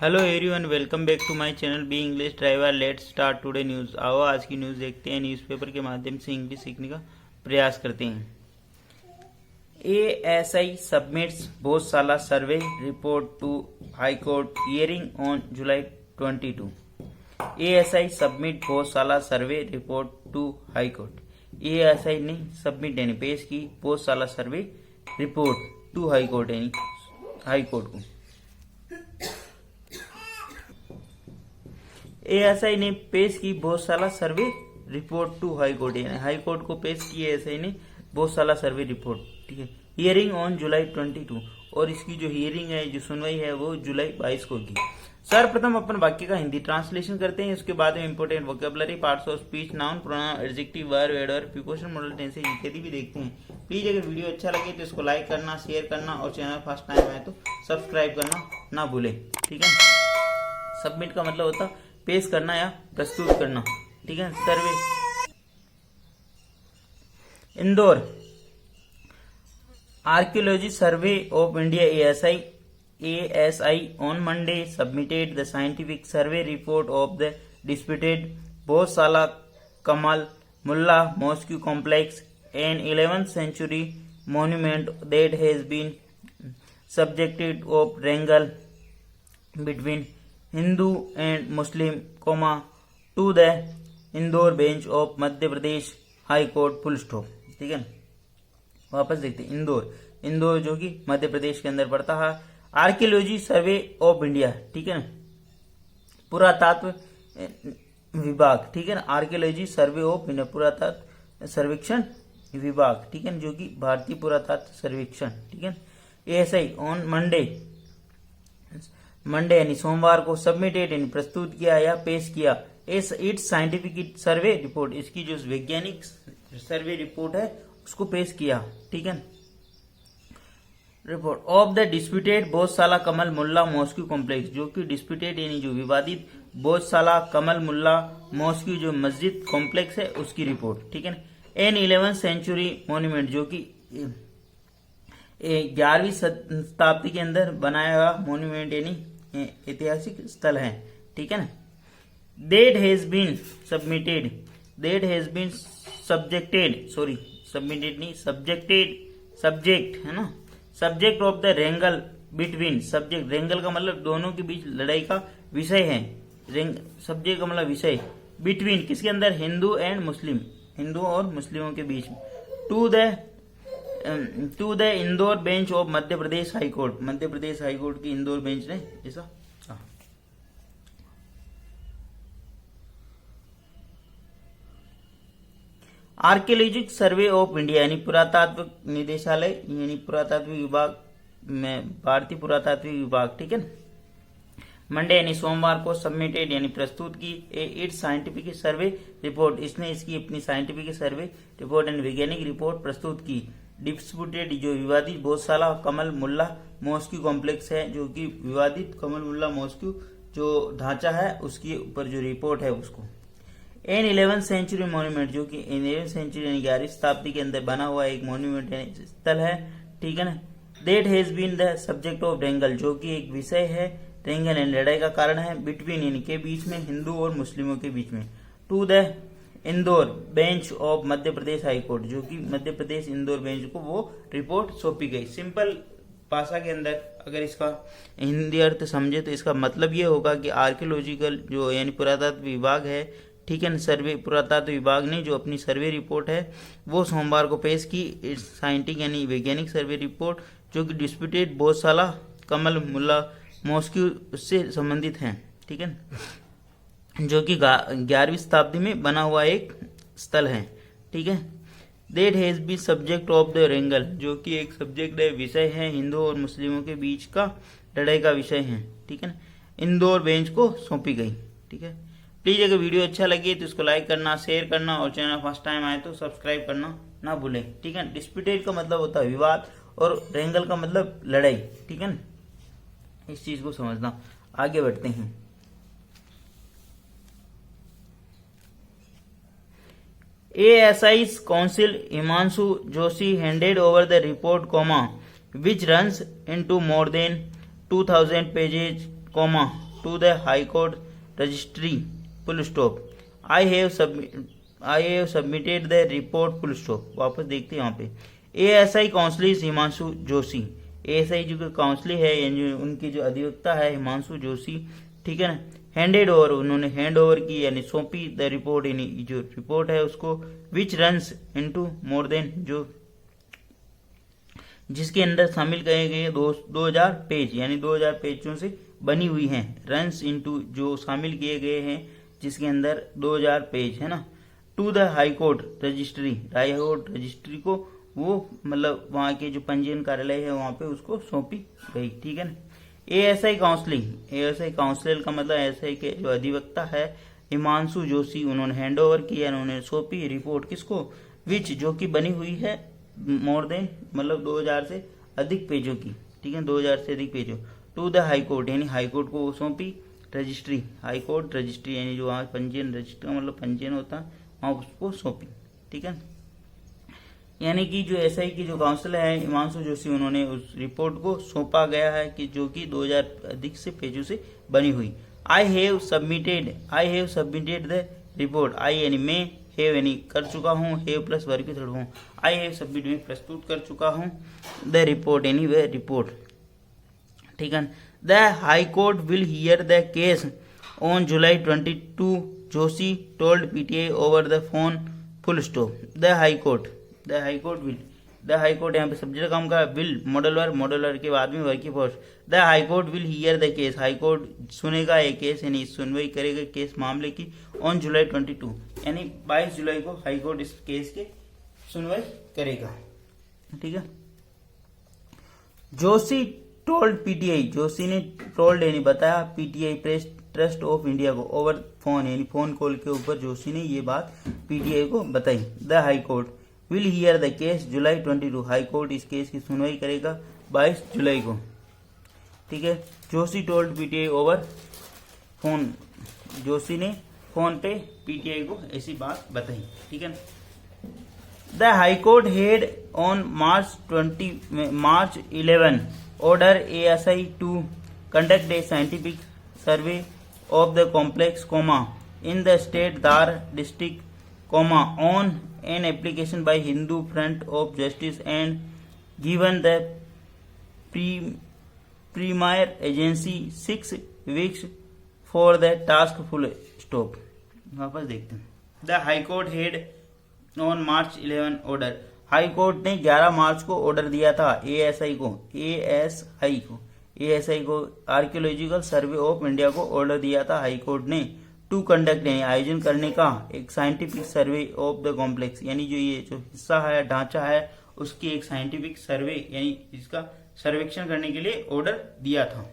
Hello everyone, welcome back to my channel be English driver. Let's start today news. आओ आज की news देखते हैं। न्यूज़पेपर के माध्यम से इंग्लिश सीखने का प्रयास करते हैं। ASI submits Bhojshala survey report to high court hearing on July 22। ASI submit Bhojshala survey report to high court. ASI ने सबमिट यानी पेश की Bhojshala survey report to high court यानी हाई कोर्ट को। ASI ने पेश की Bhojshala survey report to high court यानी हाई कोर्ट को पेश की ASI ने भोजशाला सर्वे रिपोर्ट। ठीक है, हियरिंग ऑन जुलाई 22 और इसकी जो हियरिंग है, जो सुनवाई है, वो जुलाई 22 को होगी। सर्वप्रथम अपन वाक्य का हिंदी ट्रांसलेशन करते हैं। उसके बाद में important vocabulary, parts of speech, noun, pronoun, adjective, verb, adverb, preposition, model tenses इत्यादि भी देखते हैं। प्लीज अगर वीडियो अच्छा लगे तो इसको लाइक करना, शेयर करना और चैनल फर्स्ट टाइम आए तो सब्सक्राइब करना ना भूले। ठीक है, सबमिट का मतलब होता है पेश करना या प्रस्तुत करना। ठीक है, survey Indore archaeology survey of India ASI on Monday submitted the scientific survey report of the disputed Bhojshala Kamal Mulla Mosque complex, an 11th century monument that has been subjected of wrangle between Hindu and Muslim, to the Indore bench of Madhya Pradesh High Court, full stop। ठीक है, वापस देखते हैं। इंदौर जो कि मध्य प्रदेश के अंदर पड़ता है। आर्कियोलॉजी सर्वे ऑफ इंडिया, ठीक है ना, पुरातत्व विभाग। ठीक है ना, आर्कियोलॉजी सर्वे ऑफ इंडिया, पुरातत्व सर्वेक्षण विभाग। ठीक है, जो कि भारतीय पुरातत्व सर्वेक्षण। ठीक है, ASI ऑन मंडे यानी सोमवार को सबमिटेड यानी प्रस्तुत किया या पेश किया इट्स साइंटिफिक सर्वे रिपोर्ट, इसकी जो वैज्ञानिक सर्वे रिपोर्ट है उसको पेश किया। ठीक है, report of the disputed Bhojshala Kamal Maula mosque complex, जो कि डिस्प्यूटेड यानी जो विवादित भोजशाला कमल मुल्ला मॉस्क्यू जो मस्जिद कॉम्प्लेक्स है उसकी रिपोर्ट। ठीक है, एन 11th सेंचुरी मॉन्यूमेंट, जो कि 11वीं शताब्दी के अंदर बनाया हुआ मॉन्यूमेंट यानी ऐतिहासिक स्थल है। ठीक है ना, दैट हैज बीन सब्जेक्ट है ना, subject of the wrangle between, subject wrangle का मतलब दोनों के बीच लड़ाई का विषय है। सब्जेक्ट का मतलब विषय, बिटवीन किसके अंदर, हिंदू एंड मुस्लिम, हिंदू और मुस्लिमों के बीच, to the Indore bench of Madhya Pradesh high court, Madhya Pradesh high court की इंदौर बेंच ने ऐसा कहा। आर्कियोलॉजिक सर्वे ऑफ इंडिया यानी पुरातत्व निदेशालय यानी पुरातत्व विभाग में भारतीय पुरातत्व विभाग। ठीक है, मंडे यानी सोमवार को सबमिटेड यानी प्रस्तुत की इट्स साइंटिफिक सर्वे रिपोर्ट, इसने इसकी अपनी साइंटिफिक सर्वे रिपोर्ट एंड वैज्ञानिक रिपोर्ट प्रस्तुत की। डिस्प्यूटेड जो विवादित भोजशाला कमल मुल्ला मॉस्क्यू कॉम्प्लेक्स है, जो कि विवादित कमल मुल्ला मॉस्क्यू जो ढांचा है उसके ऊपर जो रिपोर्ट है उसको। एन 11th सेंचुरी मॉन्यूमेंट, जो कि 11वीं सेंचुरी यानी 11वीं शताब्दी के अंदर बना हुआ एक मॉन्यूमेंट यानी स्थल है। ठीक है ना, that has been the subject of wrangle, जो कि एक विषय है, रेंगल यानी लड़ाई का कारण है, बिटवीन यानी के बीच में, हिंदू और मुस्लिमों के बीच में, to the Indore bench of Madhya Pradesh high court, जो कि मध्य प्रदेश इंदौर बेंच को वो रिपोर्ट सौंपी गई। सिंपल भाषा के अंदर अगर इसका हिंदी अर्थ समझे तो इसका मतलब ये होगा कि आर्कियोलॉजिकल जो यानी पुरातत्व विभाग है, ठीक है ना, सर्वे पुरातत्व विभाग ने जो अपनी सर्वे रिपोर्ट है वो सोमवार को पेश की साइंटिफिक यानी वैज्ञानिक सर्वे रिपोर्ट, जो कि डिस्प्यूटेड भोजशाला कमल मुल्ला मॉस्क्यू से संबंधित है। ठीक है, जो कि 11वीं शताब्दी में बना हुआ एक स्थल है। ठीक है, that has been subject of the wrangle, जो कि एक सब्जेक्ट है, विषय है, हिंदू और मुस्लिमों के बीच का लड़ाई का विषय है। ठीक है ना, इंदौर बेंच को सौंपी गई। ठीक है, प्लीज अगर वीडियो अच्छा लगे तो इसको लाइक करना, शेयर करना और चैनल फर्स्ट टाइम आए तो सब्सक्राइब करना ना भूलें। ठीक है, डिस्प्यूटेड का मतलब होता है विवाद और रेंगल का मतलब लड़ाई। ठीक है ना, इस चीज को समझना। आगे बढ़ते हैं। ASI's counsel Himanshu Joshi handed over the report, which runs into more than 2000 pages, to the High Court registry. Full stop. I have submitted the report. Full stop. वापस देखते हैं यहाँ पे ASI council Himanshu Joshi. ASI जो council है यानी उनके जो अधिवक्ता है हिमांशु जोशी, ठीक है ना, हैंडेड ओवर, उन्होंने हैंड ओवर की यानी सौंपी द रिपोर्ट, यानी जो रिपोर्ट है उसको, विच रन्स इनटू मोर देन, जो जिसके अंदर शामिल किए गए 2000 पेज यानी 2000 पेजों से बनी हुई हैं. रन्स इनटू जो शामिल किए गए हैं जिसके अंदर 2000 पेज है ना. To the high court registry, high court registry को वो मतलब वहाँ के जो पंजीयन कार्यालय है वहाँ पे उसको सौंपी गई, ठीक है ना. ASI काउंसलिंग, ASI काउंसिल का मतलब ASI के जो अधिवक्ता है हिमांशु जोशी, उन्होंने हैंड ओवर किया, उन्होंने सौंपी रिपोर्ट किसको, विच जो कि बनी हुई है मोर देन मतलब 2000 से अधिक पेजों की, ठीक है, 2000 से अधिक पेजों. टू द हाई कोर्ट यानी हाई कोर्ट को सौंपी. रजिस्ट्री, हाई कोर्ट रजिस्ट्री यानी जो वहाँ पंजीयन, रजिस्टर मतलब पंजीयन होता है वहाँ उसको सौंपी, ठीक है. यानी कि जो एसआई की जो काउंसिल है हिमांशु जोशी, उन्होंने उस रिपोर्ट को सौंपा गया है कि जो कि 2000 अधिक से पेजों से बनी हुई. I have submitted the report. I यानी मैं, हैव यानी कर चुका हूँ, हैव प्लस वर्ब की third form. I have submit में प्रस्तुत कर चुका हूँ द रिपोर्ट यानी वह रिपोर्ट, ठीक है. The high court will hear the case on July 22, Joshi told PTI over the phone. Full stop. The high court will, the high court यहाँ पे सब्जेक्ट काम का, विल मॉडल वर्ब के बाद में वर्ब की first. The high court will hear the case, high court सुनेगा एक केस यानी सुनवाई करेगा केस मामले की. ऑन जुलाई 22 यानी 22 जुलाई को हाई कोर्ट इस केस के सुनवाई करेगा, ठीक है. जोशी टोल्ड पीटीआई, जोशी ने टोल्ड यानी बताया PTI press trust of India को ओवर फोन यानी फोन कॉल के ऊपर जोशी ने ये बात पीटीआई को बताई. The high court will hear the case July 22, high court इस केस की सुनवाई करेगा 22 जुलाई को, ठीक है. Joshi told PTI over phone, Joshi ने फोन पे पीटीआई को ऐसी बात बताई, ठीक है. The high court head on March 11 order ASI to conduct a scientific survey of the complex, in the state Dhar district, on an application by Hindu Front of Justice, and given the premier agency 6 weeks for the task. Full stop. वापस देखते हैं. The High Court had on March 11 order, high court ने 11 मार्च को order दिया था ASI को archaeological survey of India को order दिया था हाई कोर्ट ने टू कंडक्ट यानी आयोजन करने का एक scientific survey of the complex यानी जो ये जो हिस्सा है ढांचा है उसकी एक साइंटिफिक सर्वे यानी इसका सर्वेक्षण करने के लिए ऑर्डर दिया था,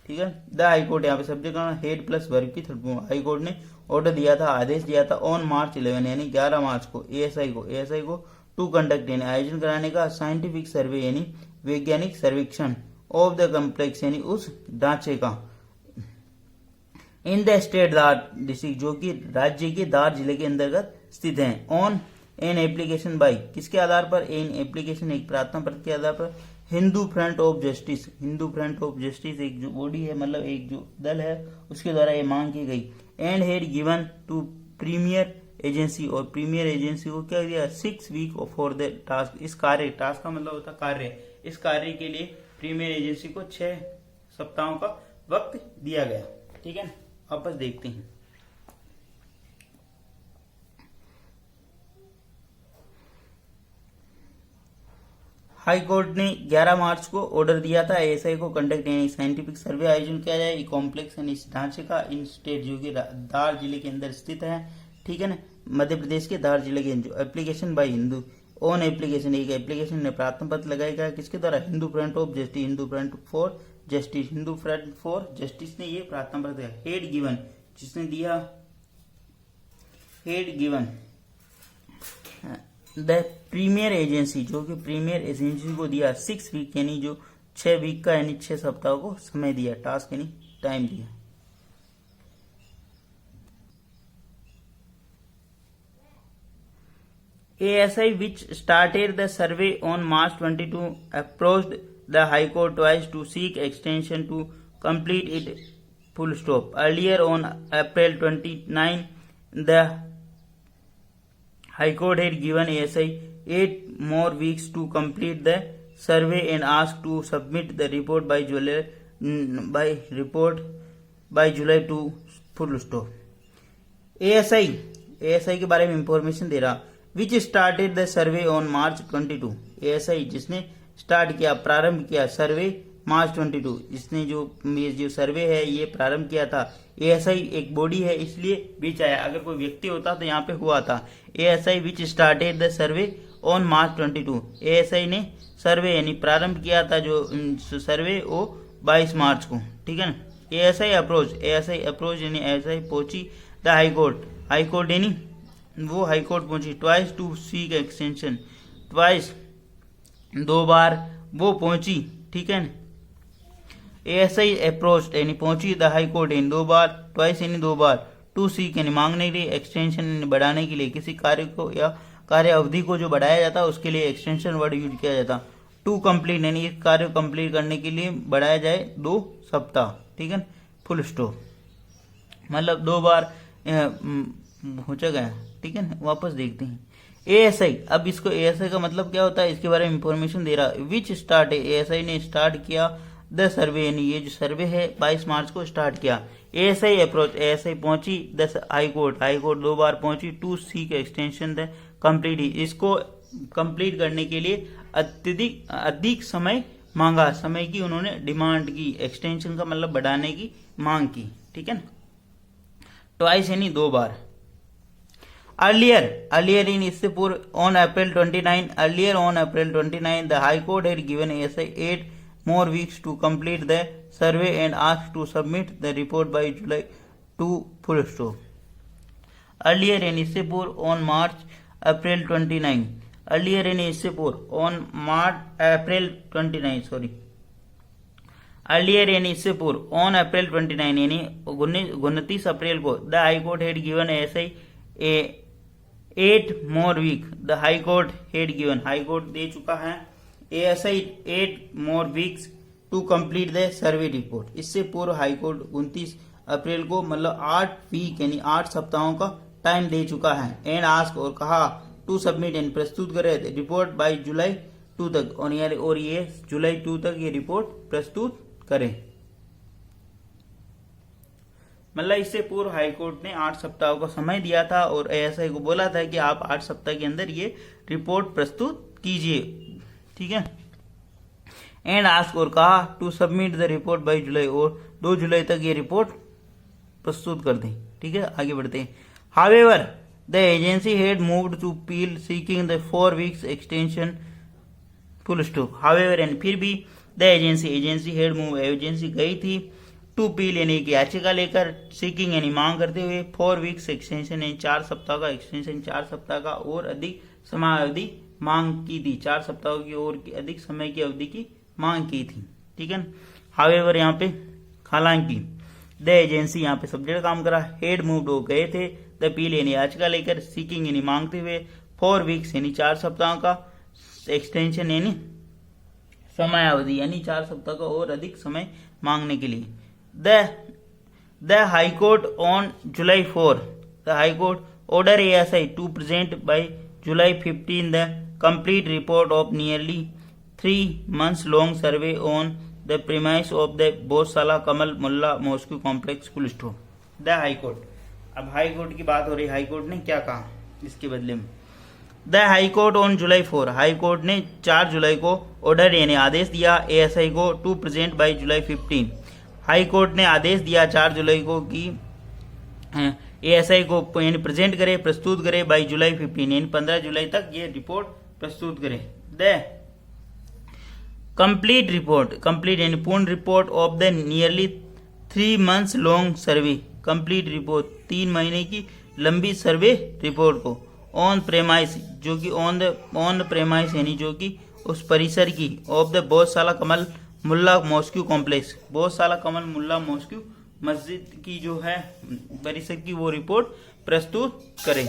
ठीक है. द हाई कोर्ट यहाँ पे सब्जेक्ट हेड प्लस वर्ब की थर्ड फॉर्म. हाई कोर्ट ने ऑर्डर दिया था, आदेश दिया था ऑन मार्च 11 यानी 11 मार्च को एएसआई को टू कंडक्ट यानी आयोजन कराने का साइंटिफिक सर्वे यानी वैज्ञानिक सर्वेक्षण ऑफ द कॉम्प्लेक्स यानी उस ढांचे का इन द स्टेट दार डिस्ट्रिक्ट जो कि राज्य के दार जिले के अंतर्गत स्थित है. ऑन एन एप्लीकेशन बाई किसके आधार पर, एन एप्लीकेशन एक प्रार्थना पत्र के आधार पर. हिंदू फ्रंट ऑफ जस्टिस एक जो बॉडी है मतलब एक जो दल है उसके द्वारा ये मांग की गई. And had given to premier agency और प्रीमियर एजेंसी को क्या दिया 6 वीक फॉर द टास्क. इस कार्य, टास्क का मतलब होता कार्य, इस कार्य के लिए प्रीमियर एजेंसी को 6 सप्ताहों का वक्त दिया गया, ठीक है. वापस देखते हैं. हाई कोर्ट ने 11 मार्च को ऑर्डर दिया था एएसआई को कंडक्ट यानी साइंटिफिक सर्वे आयोजन किया जाए कॉम्प्लेक्स यानी इस ढांचे का इन स्टेट जो कि धार जिले के अंदर स्थित है, ठीक है ना, मध्य प्रदेश के धार जिले के. जो application by Hindu on application एक एप्लीकेशन ने प्रार्थना पत्र लगाया गया किसके द्वारा, हिंदू फ्रंट फॉर जस्टिस ने ये प्रार्थना पत्र दिया. हेड गिवन जिसने दिया, head given the premier agency जो कि प्रीमियर एजेंसी को दिया 6 वीक यानी जो 6 वीक का यानी 6 सप्ताह को समय दिया, टास्क यानी टाइम दिया. ASI which started the survey on March 22 approached the High Court twice to seek extension to complete it full stop. Earlier on April 29, the High Court had given ASI 8 more weeks to complete the survey and asked to submit the report by July to full stop. ASI के बारे में information दे रहा, which started the survey on March 22. ASI जिसने start किया, प्रारंभ किया सर्वे मार्च 22, इसने जो सर्वे है ये प्रारंभ किया था. ASI एक बॉडी है इसलिए बीच आया, अगर कोई व्यक्ति होता तो यहाँ पे हुआ था. ASI which started the survey on March 22. ASI ने सर्वे यानी प्रारंभ किया था जो सर्वे वो 22 मार्च को, ठीक है ना. ASI अप्रोच यानी ASI पहुंची द हाई कोर्ट यानी वो हाई कोर्ट पहुंची. Twice to seek extension, twice 2 बार वो पहुंची, ठीक है ना. ASI अप्रोच यानी पहुंची द हाई कोर्ट यानी 2 बार, ट्वाइस यानी 2 बार, टू सीक यानी मांगने के लिए, एक्सटेंशन यानी बढ़ाने के लिए, किसी कार्य को या कार्य अवधि को जो बढ़ाया जाता है उसके लिए एक्सटेंशन वर्ड यूज किया जाता. टू कंप्लीट यानी इस कार्य को कंप्लीट करने के लिए बढ़ाया जाए 2 सप्ताह, ठीक है. फुल स्टॉप मतलब 2 बार हो गया, ठीक है. वापस देखते हैं ASI. अब इसको ASI का मतलब क्या होता है इसके बारे में इंफॉर्मेशन दे रहा. विच स्टार्ट है, ASI ने स्टार्ट किया द सर्वे यानी ये जो सर्वे है 22 मार्च को स्टार्ट किया. ASI अप्रोच, ASI पहुंची द हाई कोर्ट 2 बार पहुंची. To seek extension the complete, इसको कंप्लीट करने के लिए अधिक समय मांगा, समय की उन्होंने डिमांड की, एक्सटेंशन का मतलब बढ़ाने की मांग की, ठीक है ना. ट्वाइस यानी 2 बार. Earlier in इससे पूर्व on April 29 the High Court had given ASI 8 more weeks to complete the survey and asked to submit the report by July to full stop. Earlier in इससे पूर्व on April 29 यानी 29 अप्रैल को the high court had given ASI 8 more week. The high court had given, high court दे चुका है ASI 8 more weeks to complete the survey report. इससे पूर्व हाई कोर्ट 29 अप्रैल को मतलब 8 वीक यानी 8 सप्ताहों का टाइम दे चुका है. एंड आस्क और कहा टू सबमिट यानी प्रस्तुत करे रिपोर्ट बाय जुलाई 2 तक, और ये जुलाई 2 तक ये रिपोर्ट प्रस्तुत करें. मतलब इससे पूर्व हाई कोर्ट ने 8 सप्ताह का समय दिया था और ASI को बोला था कि आप 8 सप्ताह के अंदर ये रिपोर्ट प्रस्तुत कीजिए, ठीक है. एंड आस्क और कहा to submit the report by July, और 2 जुलाई तक ये रिपोर्ट प्रस्तुत कर दें, ठीक है. आगे बढ़ते हैं. However the agency had moved to appeal seeking the 4 weeks extension. Full stop. However यानी फिर भी the agency had move, agency गई थी टू अपील यानी कि याचिका लेकर, सीकिंग यानी मांग करते हुए, 4 वीक्स एक्सटेंशन यानी 4 सप्ताह का एक्सटेंशन, 4 सप्ताह का और अधिक समयावधि मांग की थी, 4 सप्ताह की और अधिक समय की अवधि की मांग की थी, ठीक है. हाउएवर यहाँ पे हालांकि द एजेंसी यहाँ पे सब्जेक्ट काम करा, हेड मूव्ड हो गए थे, द अपील यानी याचिका लेकर, सीकिंग यानी मांगते हुए, 4 वीक्स यानी 4 सप्ताह का एक्सटेंशन यानी समयावधि यानी 4 सप्ताह का और अधिक समय मांगने के लिए. The High Court on July 4, the High Court ordered ASI to present by July 15 the complete report of nearly 3 months long survey on the premise of the Bosala Kamal Mulla Mosque Complex Full Stop. The High Court. अब high court की बात हो रही, high court ने क्या कहा इसके बदले में. The high court on July 4, high court ने 4 जुलाई को ऑर्डर यानी आदेश दिया ASI को to present by July 15. High court ने आदेश दिया 4 जुलाई को कि ASI को यानी प्रेजेंट करे, प्रस्तुत करे बाय जुलाई 15 यानी 15 जुलाई तक ये रिपोर्ट प्रस्तुत करे. द कंप्लीट यानी पूर्ण report of the nearly 3 months long survey, complete report 3 महीने की लंबी सर्वे रिपोर्ट को, ऑन प्रेमाइस जो कि ऑन द प्रेमाइस यानी जो कि उस परिसर की, of the Bhojshala Kamal Maula mosque complex, Bhojshala Kamal Maula mosque मस्जिद की जो है परिसर की वो रिपोर्ट प्रस्तुत करें.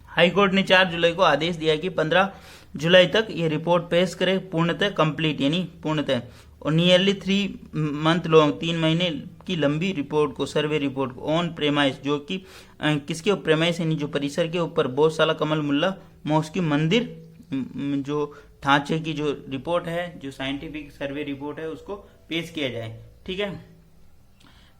हाई कोर्ट ने 4 जुलाई को आदेश दिया कि 15 जुलाई तक ये रिपोर्ट पेश करे, पूर्णतः कंप्लीट यानी पूर्णतः, और नियरली 3 मंथ लॉन्ग 3 महीने की लंबी रिपोर्ट को, सर्वे रिपोर्ट को ऑन प्रेमाइस, जो कि किसके प्रेमाइस यानी जो परिसर के ऊपर बहुत साला कमल मुल्ला मॉस्क मंदिर जो ढांचे की जो रिपोर्ट है, जो साइंटिफिक सर्वे रिपोर्ट है, उसको पेश किया जाए। ठीक है,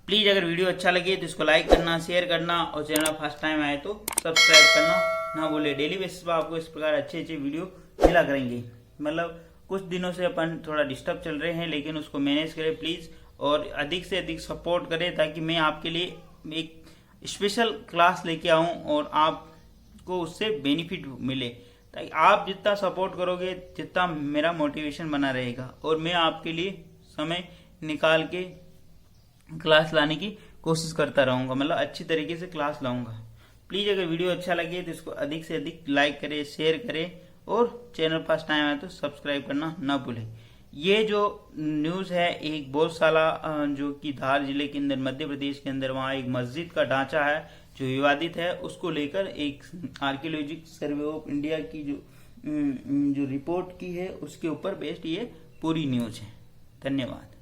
प्लीज अगर वीडियो अच्छा लगे तो इसको लाइक करना, शेयर करना और चैनल फर्स्ट टाइम आए तो सब्सक्राइब करना ना भूले। डेली बेसिस पर आपको इस प्रकार अच्छे अच्छे वीडियो मिला करेंगे। मतलब कुछ दिनों से अपन थोड़ा डिस्टर्ब चल रहे हैं, लेकिन उसको मैनेज करें प्लीज और अधिक से अधिक सपोर्ट करें, ताकि मैं आपके लिए एक स्पेशल क्लास लेके आऊं और आपको उससे बेनिफिट मिले। ताकि आप जितना सपोर्ट करोगे, जितना मेरा मोटिवेशन बना रहेगा और मैं आपके लिए समय निकाल के क्लास लाने की कोशिश करता रहूंगा, मतलब अच्छी तरीके से क्लास लाऊंगा। प्लीज अगर वीडियो अच्छा लगे तो इसको अधिक से अधिक लाइक करें, शेयर करें और चैनल फर्स्ट टाइम आए तो सब्सक्राइब करना ना भूलें। ये जो न्यूज है, एक बहुत साला जो कि धार जिले के अंदर मध्य प्रदेश के अंदर वहाँ एक मस्जिद का ढांचा है जो विवादित है, उसको लेकर एक आर्कियोलॉजिकल सर्वे ऑफ इंडिया की जो रिपोर्ट की है, उसके ऊपर बेस्ड ये पूरी न्यूज है। धन्यवाद।